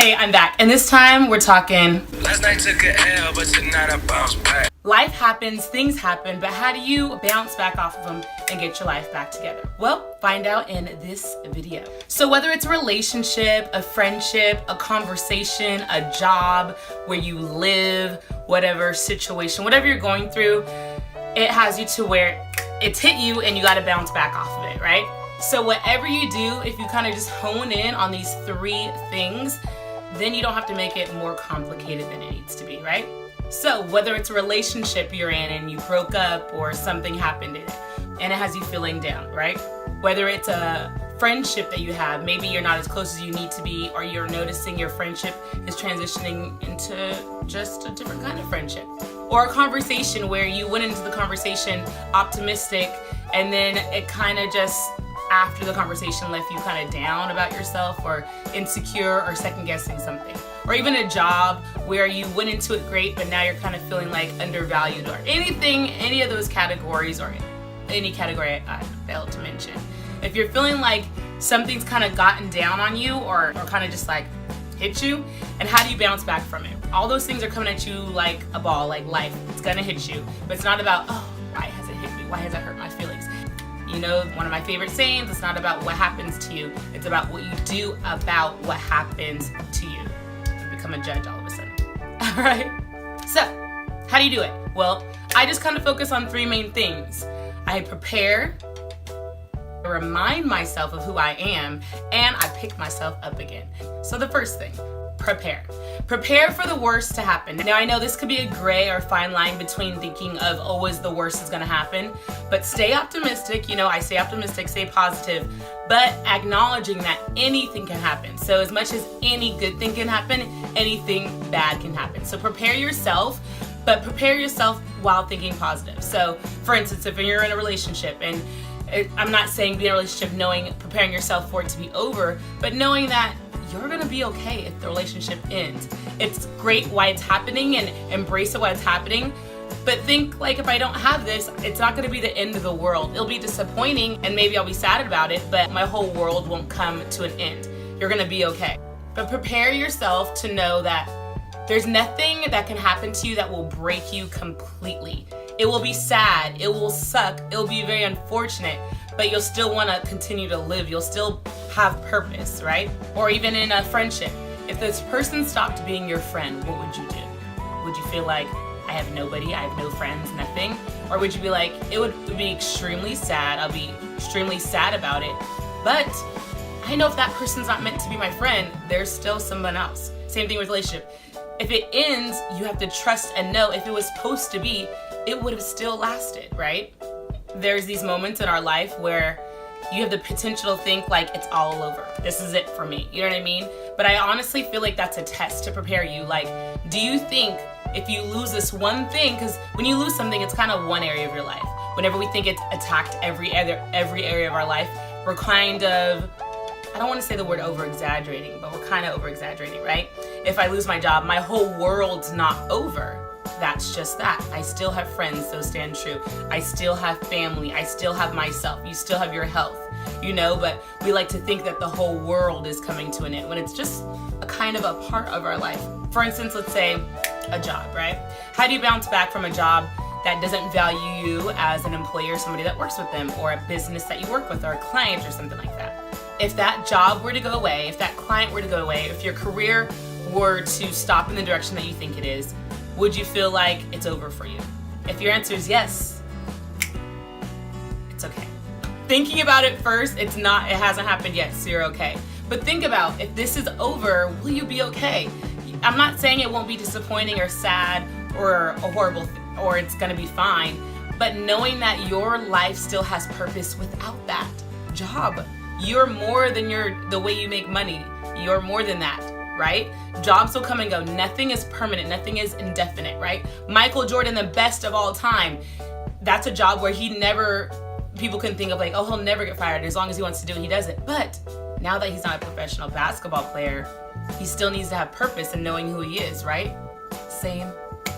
Hey, I'm back, and this time we're talking. Last night took a L, but tonight I bounce back. Life happens, things happen, but how do you bounce back off of them and get your life back together? Well, find out in this video. So whether it's a relationship, a friendship, a conversation, a job, where you live, whatever situation, whatever you're going through, it has you to where it's hit you and you got to bounce back off of it, right? So whatever you do, if you kind of just hone in on these 3 things, then you don't have to make it more complicated than it needs to be, right? So whether it's a relationship you're in and you broke up or something happened in it and it has you feeling down, right? Whether it's a friendship that you have, maybe you're not as close as you need to be, or you're noticing your friendship is transitioning into just a different kind of friendship. Or a conversation where you went into the conversation optimistic and then it kind of just, after the conversation, left you kind of down about yourself or insecure or second guessing something. Or even a job where you went into it great, but now you're kind of feeling like undervalued, or anything, any of those categories, or any category I failed to mention. If you're feeling like something's kind of gotten down on you or kind of just like hit you, and how do you bounce back from it? All those things are coming at you like a ball, like life. It's gonna hit you, but it's not about, oh, why has it hit me? Why has it hurt my feelings? You know, one of my favorite sayings, it's not about what happens to you, it's about what you do about what happens to you. You become a judge all of a sudden. All right? So, how do you do it? Well, I just kind of focus on 3 main things. I prepare, I remind myself of who I am, and I pick myself up again. So the first thing, prepare. Prepare for the worst to happen. Now I know this could be a gray or fine line between thinking of always the worst is gonna happen, but stay optimistic. You know, I stay optimistic, stay positive, but acknowledging that anything can happen. So as much as any good thing can happen, anything bad can happen. So prepare yourself, but prepare yourself while thinking positive. So for instance, if you're in a relationship, and I'm not saying be in a relationship preparing yourself for it to be over, but knowing that you're gonna be okay if the relationship ends. It's great why it's happening and embrace it while it's happening, but think like, if I don't have this, it's not gonna be the end of the world. It'll be disappointing and maybe I'll be sad about it, but my whole world won't come to an end. You're gonna be okay. But prepare yourself to know that there's nothing that can happen to you that will break you completely. It will be sad, it will suck, it'll be very unfortunate, but you'll still want to continue to live. You'll still have purpose, right? Or even in a friendship, if this person stopped being your friend, what would you do? Would you feel like, I have nobody, I have no friends, nothing? Or would you be like, it would be extremely sad, I'll be extremely sad about it, but I know if that person's not meant to be my friend, there's still someone else. Same thing with relationship. If it ends, you have to trust and know if it was supposed to be, it would have still lasted, right? There's these moments in our life where you have the potential to think like it's all over. This is it for me. You know what I mean? But I honestly feel like that's a test to prepare you. Like, do you think if you lose this one thing, because when you lose something, it's kind of one area of your life. Whenever we think it's attacked every area of our life, we're kind of, I don't want to say the word over-exaggerating, but we're kind of over-exaggerating, right? If I lose my job, my whole world's not over. That's just that. I still have friends, those stand true. I still have family. I still have myself. You still have your health, you know, but we like to think that the whole world is coming to an end when it's just a kind of a part of our life. For instance, let's say a job, right? How do you bounce back from a job that doesn't value you as an employee or somebody that works with them, or a business that you work with, or a client or something like that? If that job were to go away, if that client were to go away, if your career were to stop in the direction that you think it is, would you feel like it's over for you? If your answer is yes, it's okay. Thinking about it first, it hasn't happened yet, so you're okay. But think about, if this is over, will you be okay? I'm not saying it won't be disappointing or sad or a horrible or it's gonna be fine, but knowing that your life still has purpose without that job. You're more than the way you make money. You're more than that, right? Jobs will come and go. Nothing is permanent. Nothing is indefinite, right? Michael Jordan, the best of all time, that's a job where people can think of like, oh, he'll never get fired. As long as he wants to do it, he does it. But now that he's not a professional basketball player, he still needs to have purpose in knowing who he is, right? Same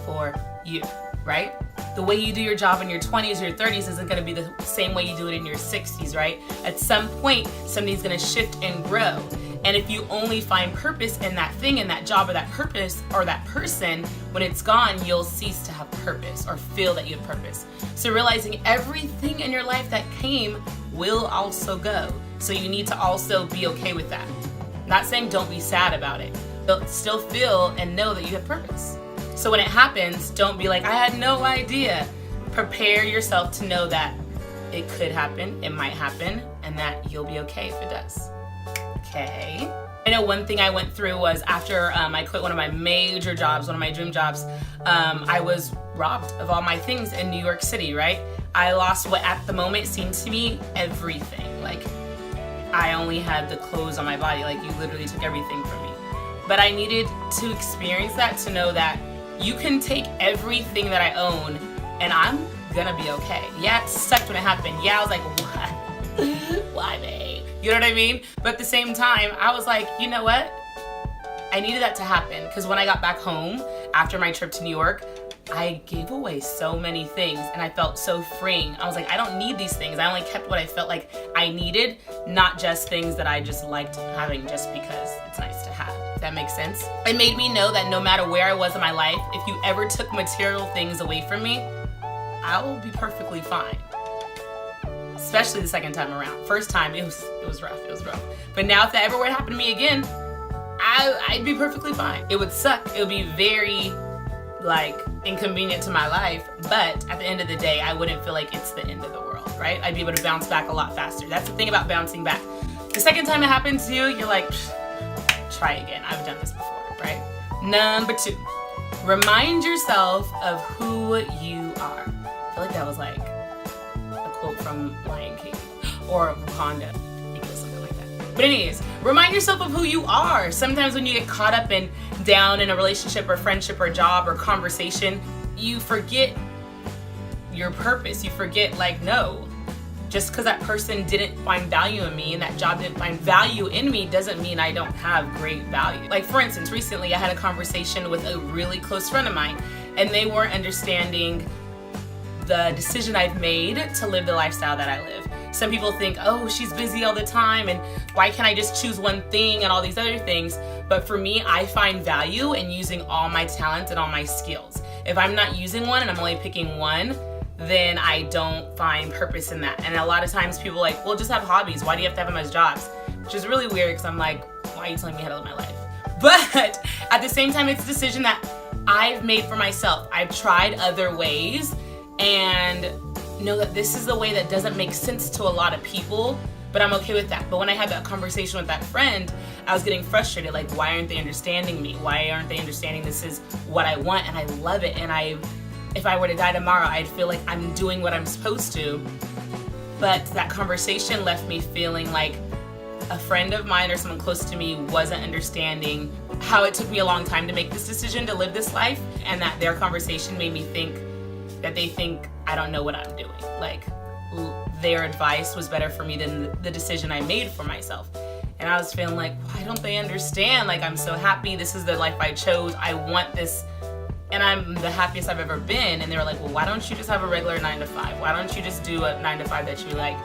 for you, right? The way you do your job in your 20s or your 30s isn't going to be the same way you do it in your 60s, right? At some point, somebody's going to shift and grow. And if you only find purpose in that thing, in that job, or that purpose, or that person, when it's gone, you'll cease to have purpose or feel that you have purpose. So realizing everything in your life that came will also go. So you need to also be okay with that. Not saying don't be sad about it, but still feel and know that you have purpose. So when it happens, don't be like, I had no idea. Prepare yourself to know that it could happen, it might happen, and that you'll be okay if it does. Okay. I know one thing I went through was after I quit one of my major jobs, one of my dream jobs, I was robbed of all my things in New York City, right? I lost what at the moment seemed to me everything. Like, I only had the clothes on my body. Like, you literally took everything from me. But I needed to experience that to know that you can take everything that I own and I'm gonna be okay. Yeah, it sucked when it happened. Yeah, I was like, what? Why me? You know what I mean? But at the same time, I was like, you know what? I needed that to happen, because when I got back home after my trip to New York, I gave away so many things and I felt so freeing. I was like, I don't need these things. I only kept what I felt like I needed, not just things that I just liked having just because it's nice to have. If that makes sense. It made me know that no matter where I was in my life, if you ever took material things away from me, I will be perfectly fine. Especially the second time around. First time, it was rough. But now if that ever were to happen to me again, I'd be perfectly fine. It would suck. It would be very, like, inconvenient to my life, but at the end of the day, I wouldn't feel like it's the end of the world, right? I'd be able to bounce back a lot faster. That's the thing about bouncing back. The second time it happens to you, you're like, try again. I've done this before, right? Number 2, remind yourself of who you are. I feel like that was like a quote from Lion King or Wakanda. It goes something like that. But anyways, remind yourself of who you are. Sometimes when you get caught up and down in a relationship or friendship or job or conversation, you forget your purpose. You forget, like, no, just because that person didn't find value in me and that job didn't find value in me doesn't mean I don't have great value. Like, for instance, recently I had a conversation with a really close friend of mine, and they weren't understanding the decision I've made to live the lifestyle that I live. Some people think, oh, she's busy all the time and why can't I just choose one thing and all these other things? But for me, I find value in using all my talents and all my skills. If I'm not using one and I'm only picking one, then I don't find purpose in that. And a lot of times people are like, well, just have hobbies. Why do you have to have them as jobs? Which is really weird, because I'm like, why are you telling me how to live my life? But at the same time, it's a decision that I've made for myself. I've tried other ways and know that this is the way that doesn't make sense to a lot of people, but I'm okay with that. But when I had that conversation with that friend, I was getting frustrated. Like, why aren't they understanding me? Why aren't they understanding this is what I want and I love it? And if I were to die tomorrow, I'd feel like I'm doing what I'm supposed to. But that conversation left me feeling like a friend of mine or someone close to me wasn't understanding how it took me a long time to make this decision to live this life, and that their conversation made me think that they think I don't know what I'm doing. Like, their advice was better for me than the decision I made for myself. And I was feeling like, why don't they understand? Like, I'm so happy. This is the life I chose. I want this. And I'm the happiest I've ever been. And they were like, well, why don't you just have a regular 9 to 5? Why don't you just do a 9 to 5 that you like?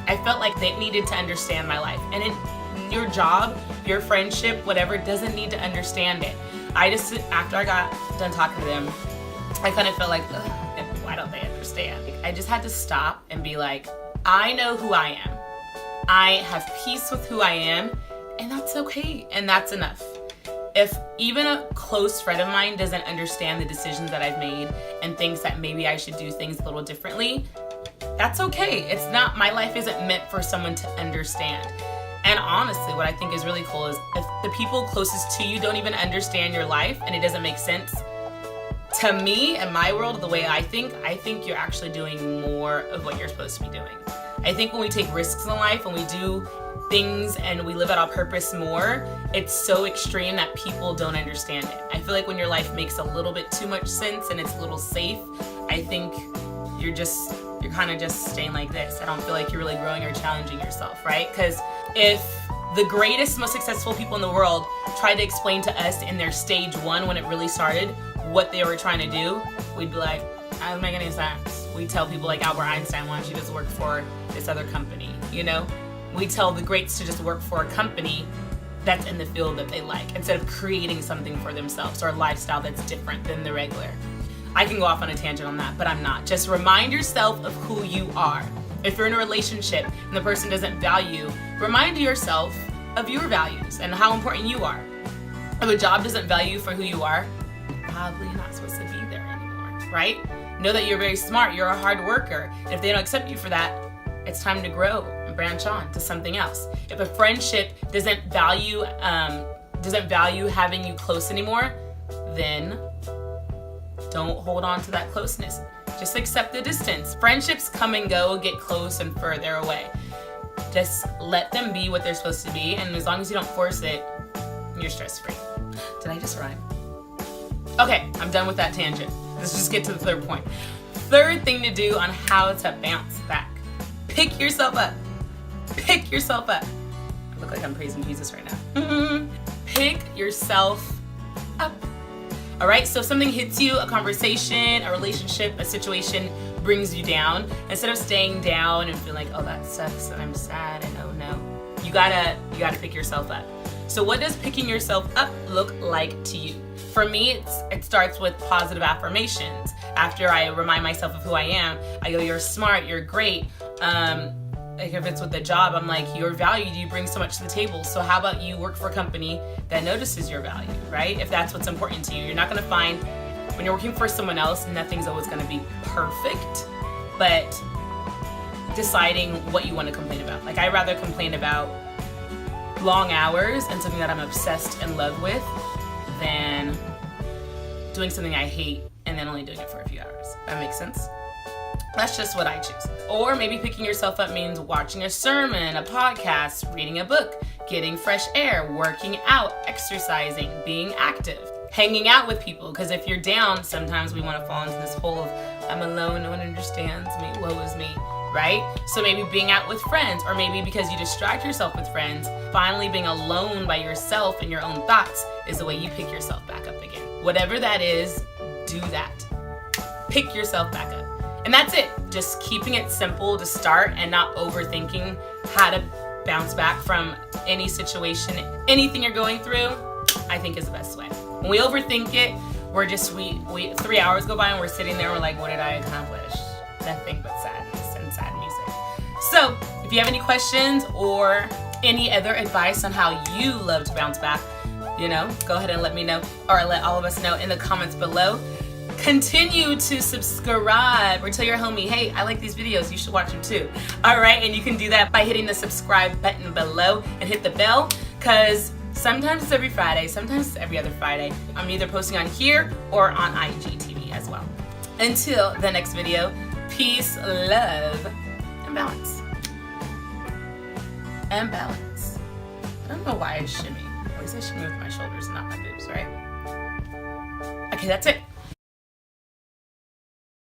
I felt like they needed to understand my life. And in your job, your friendship, whatever, doesn't need to understand it. After I got done talking to them, I kind of felt like, ugh, why don't they understand? I just had to stop and be like, I know who I am. I have peace with who I am, and that's okay, and that's enough. If even a close friend of mine doesn't understand the decisions that I've made and thinks that maybe I should do things a little differently, that's okay. It's not, my life isn't meant for someone to understand. And honestly, what I think is really cool is if the people closest to you don't even understand your life and it doesn't make sense, to me, in my world, the way I think you're actually doing more of what you're supposed to be doing. I think when we take risks in life, when we do things and we live out our purpose more, it's so extreme that people don't understand it. I feel like when your life makes a little bit too much sense and it's a little safe, I think you're kind of just staying like this. I don't feel like you're really growing or challenging yourself, right? Because if the greatest, most successful people in the world tried to explain to us in their stage 1 when it really started what they were trying to do, we'd be like, that doesn't make any sense. We tell people like Albert Einstein, why don't you just work for this other company, you know? We tell the greats to just work for a company that's in the field that they like, instead of creating something for themselves or a lifestyle that's different than the regular. I can go off on a tangent on that, but I'm not. Just remind yourself of who you are. If you're in a relationship and the person doesn't value, remind yourself of your values and how important you are. If a job doesn't value you for who you are, probably you're not supposed to be there anymore, right? Know that you're very smart, you're a hard worker. And if they don't accept you for that, it's time to grow and branch on to something else. If a friendship doesn't value having you close anymore, then don't hold on to that closeness. Just accept the distance. Friendships come and go, get close and further away. Just let them be what they're supposed to be, and as long as you don't force it, you're stress-free. Did I just rhyme? Okay, I'm done with that tangent. Let's just get to the third point. Third thing to do on how to bounce back. Pick yourself up. Pick yourself up. I look like I'm praising Jesus right now. Pick yourself up. All right, so if something hits you, a conversation, a relationship, a situation brings you down, instead of staying down and feeling like, oh, that sucks and I'm sad and oh no, you gotta pick yourself up. So what does picking yourself up look like to you? For me, it starts with positive affirmations. After I remind myself of who I am, I go, you're smart, you're great. Like if it's with the job, I'm like, you're valued, you bring so much to the table. So how about you work for a company that notices your value, right? If that's what's important to you. You're not gonna find, when you're working for someone else, nothing's always gonna be perfect, but deciding what you wanna complain about. Like I'd rather complain about long hours and something that I'm obsessed in love with than doing something I hate and then only doing it for a few hours. That makes sense? That's just what I choose. Or maybe picking yourself up means watching a sermon, a podcast, reading a book, getting fresh air, working out, exercising, being active, hanging out with people. Because if you're down, sometimes we want to fall into this hole of, I'm alone, no one understands me, woe is me, right? So maybe being out with friends, or maybe because you distract yourself with friends, finally being alone by yourself and your own thoughts is the way you pick yourself back up again. Whatever that is, do that. Pick yourself back up. And that's it. Just keeping it simple to start and not overthinking how to bounce back from any situation, anything you're going through, I think is the best way. When we overthink it, we 3 hours go by and we're sitting there, we're like, what did I accomplish? Nothing but sadness and sad music. So if you have any questions or any other advice on how you love to bounce back, go ahead and let me know, or let all of us know in the comments below. Continue to subscribe or tell your homie, hey, I like these videos, you should watch them too. All right, and you can do that by hitting the subscribe button below and hit the bell, because sometimes it's every Friday, sometimes it's every other Friday. I'm either posting on here or on IGTV as well. Until the next video, peace, love, and balance. And balance. I don't know why I shimmy. At least I shimmy with my shoulders, not my boobs, right? Okay, that's it.